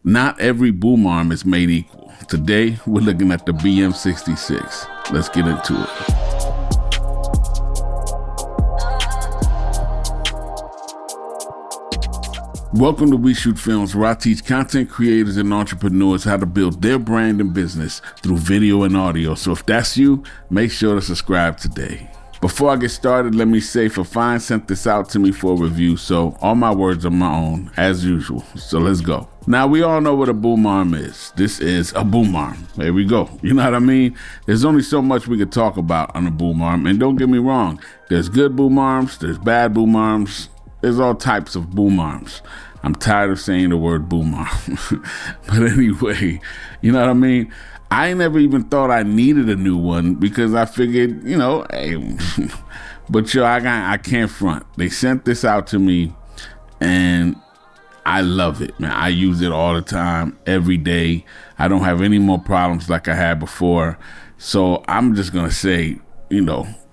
Not every boom arm is made equal. Today, we're looking at the BM66. Let's get into it. Welcome to We Shoot Films, where I teach content creators and entrepreneurs how to build their brand and business through video and audio. So if that's you, make sure to subscribe today. Before I get started, let me say Fifine sent this out to me for a review, so all my words are my own, as usual. So let's go. Now, we all know what a boom arm is. This is a boom arm. There we go. You know what I mean? There's only so much we could talk about on a boom arm, and don't get me wrong. There's good boom arms, there's bad boom arms, there's all types of boom arms. I'm tired of saying the word boom arm. But anyway, you know what I mean? I never even thought I needed a new one because I figured, hey, but I can't front. They sent this out to me and I love it, man. I use it all the time, every day. I don't have any more problems like I had before. So I'm just going to say,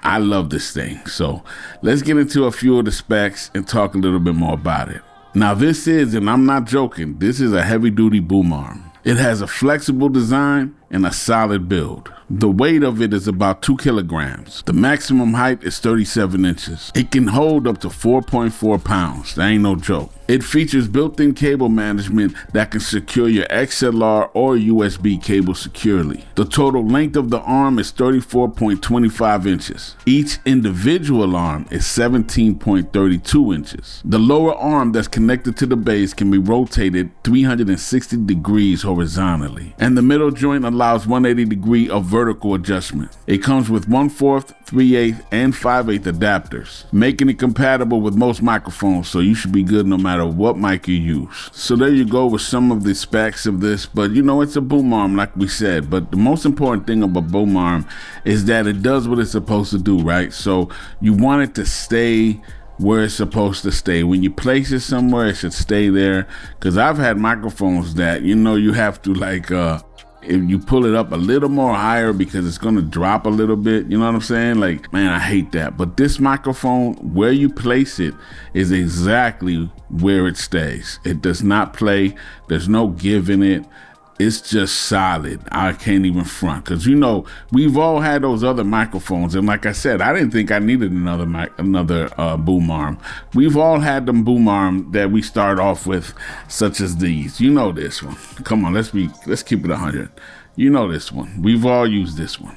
I love this thing. So let's get into a few of the specs and talk a little bit more about it. Now this is, and I'm not joking, this is a heavy duty boom arm. It has a flexible design and a solid build. The weight of it is about 2 kilograms. The maximum height is 37 inches. It can hold up to 4.4 pounds. That ain't no joke. It features built-in cable management that can secure your XLR or USB cable securely. The total length of the arm is 34.25 inches. Each individual arm is 17.32 inches. The lower arm that's connected to the base can be rotated 360 degrees horizontally, and the middle joint allows 180 degree of vertical adjustment. It comes with 1/4, 3/8, and 5/8 adapters, making it compatible with most microphones, so you should be good no matter what mic you use. So there you go with some of the specs of this, but it's a boom arm like we said, but the most important thing of a boom arm is that it does what it's supposed to do, right? So you want it to stay where it's supposed to stay. When you place it somewhere, it should stay there, because I've had microphones that, you have to if you pull it up a little more higher because it's going to drop a little bit, you know what I'm saying? Man, I hate that. But this microphone, where you place it is exactly where it stays. It does not play. There's no give in it. It's just solid. I can't even front, because we've all had those other microphones, and like I said, I didn't think I needed another boom arm. We've all had them boom arm that we start off with, such as these. This one. Come on, let's keep it 100. This one. We've all used this one.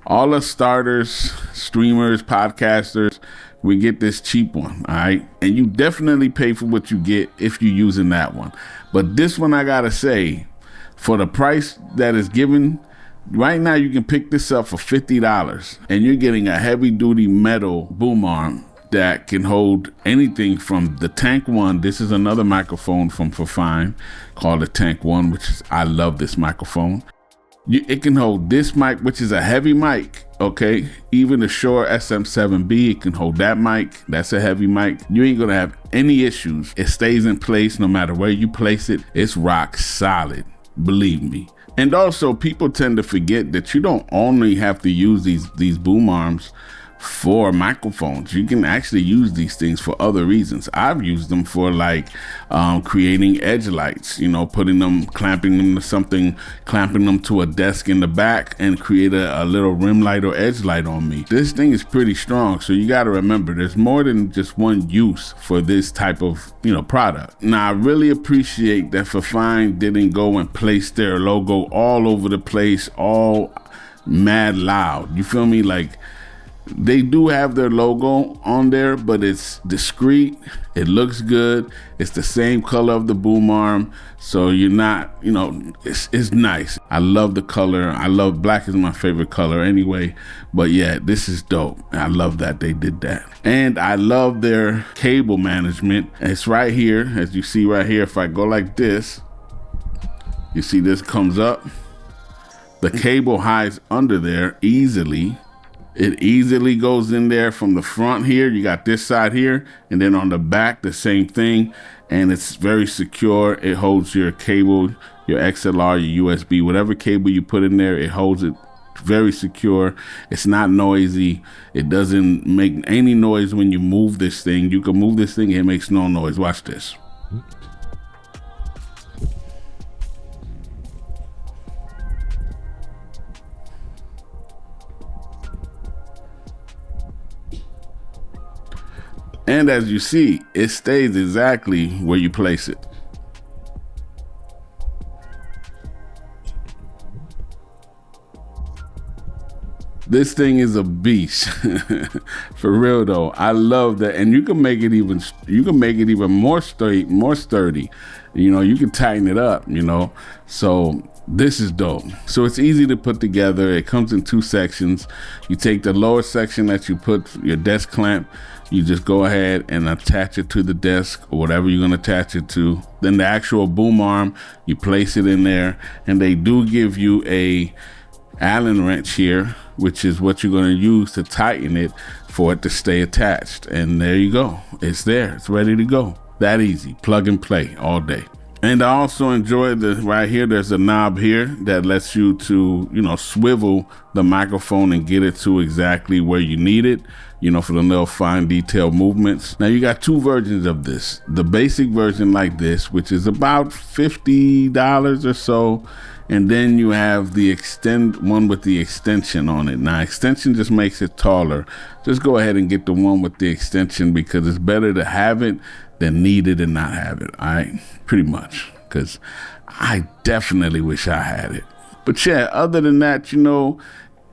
All us starters, streamers, podcasters, we get this cheap one, all right? And you definitely pay for what you get if you're using that one. But this one, I gotta say, for the price that is given, right now you can pick this up for $50, and you're getting a heavy duty metal boom arm that can hold anything from the Tank 1. This is another microphone from Fifine called the Tank 1, I love this microphone. It can hold this mic, which is a heavy mic, okay? Even the Shure SM7B, it can hold that mic. That's a heavy mic. You ain't gonna have any issues. It stays in place no matter where you place it. It's rock solid, believe me. And also, people tend to forget that you don't only have to use these boom arms for microphones. You can actually use these things for other reasons. I've used them for creating edge lights, clamping them to something, clamping them to a desk in the back, and create a little rim light or edge light on me. This thing is pretty strong, so you got to remember there's more than just one use for this type of product. Now, I really appreciate that Fifine didn't go and place their logo all over the place, all mad loud. You feel me? They do have their logo on there, but it's discreet. It looks good. It's the same color of the boom arm. So you're not, it's nice. I love the color. Black is my favorite color anyway. But yeah, this is dope. I love that they did that. And I love their cable management. It's right here, as you see right here. If I go like this, you see this comes up. The cable hides under there easily. It easily goes in there from the front here. You got this side here, and then on the back, the same thing. And it's very secure. It holds your cable, your XLR, your USB, whatever cable you put in there, it holds it very secure. It's not noisy. It doesn't make any noise when you move this thing. You can move this thing, it makes no noise. Watch this. And as you see, it stays exactly where you place it. This thing is a beast. For real though. I love that. And you can make it even more straight, more sturdy. You know, you can tighten it up, you know. So this is dope. So it's easy to put together. It comes in 2 sections. You take the lower section that you put your desk clamp, you just go ahead and attach it to the desk or whatever you're gonna attach it to. Then the actual boom arm, you place it in there, and they do give you a Allen wrench here, which is what you're going to use to tighten it for it to stay attached. And there you go. It's there. It's ready to go. That easy. Plug and play all day. And I also enjoy the right here. There's a knob here that lets you to, you know, swivel the microphone and get it to exactly where you need it, you know, for the little fine detail movements. Now you got 2 versions of this. The basic version like this, which is about $50 or so. And then you have the one with the extension on it. Now extension just makes it taller. Just go ahead and get the one with the extension, because it's better to have it than need it and not have it. All right, pretty much, because I definitely wish I had it. But yeah, other than that, you know,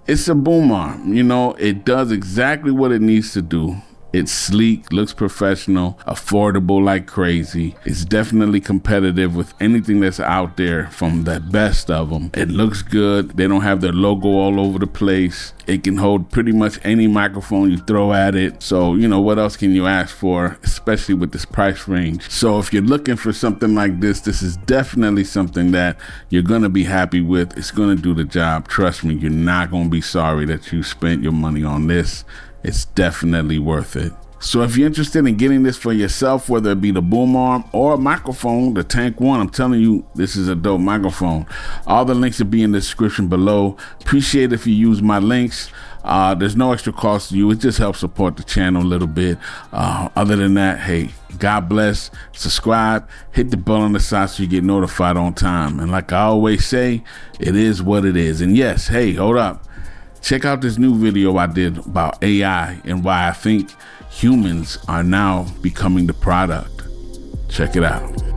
it's a boom arm. You know, it does exactly what it needs to do. It's sleek, looks professional, affordable like crazy. It's definitely competitive with anything that's out there from the best of them. It looks good. They don't have their logo all over the place. It can hold pretty much any microphone you throw at it. So, you know, what else can you ask for, especially with this price range? So if you're looking for something like this is definitely something that you're going to be happy with. It's going to do the job. Trust me, you're not going to be sorry that you spent your money on this. It's definitely worth it. So if you're interested in getting this for yourself, whether it be the boom arm or a microphone, the Tank 1, I'm telling you, this is a dope microphone. All the links will be in the description below. Appreciate if you use my links. There's no extra cost to you. It just helps support the channel a little bit. Other than that, hey, God bless. Subscribe, hit the bell on the side so you get notified on time. And like I always say, it is what it is. And yes, hey, hold up. Check out this new video I did about AI and why I think humans are now becoming the product. Check it out.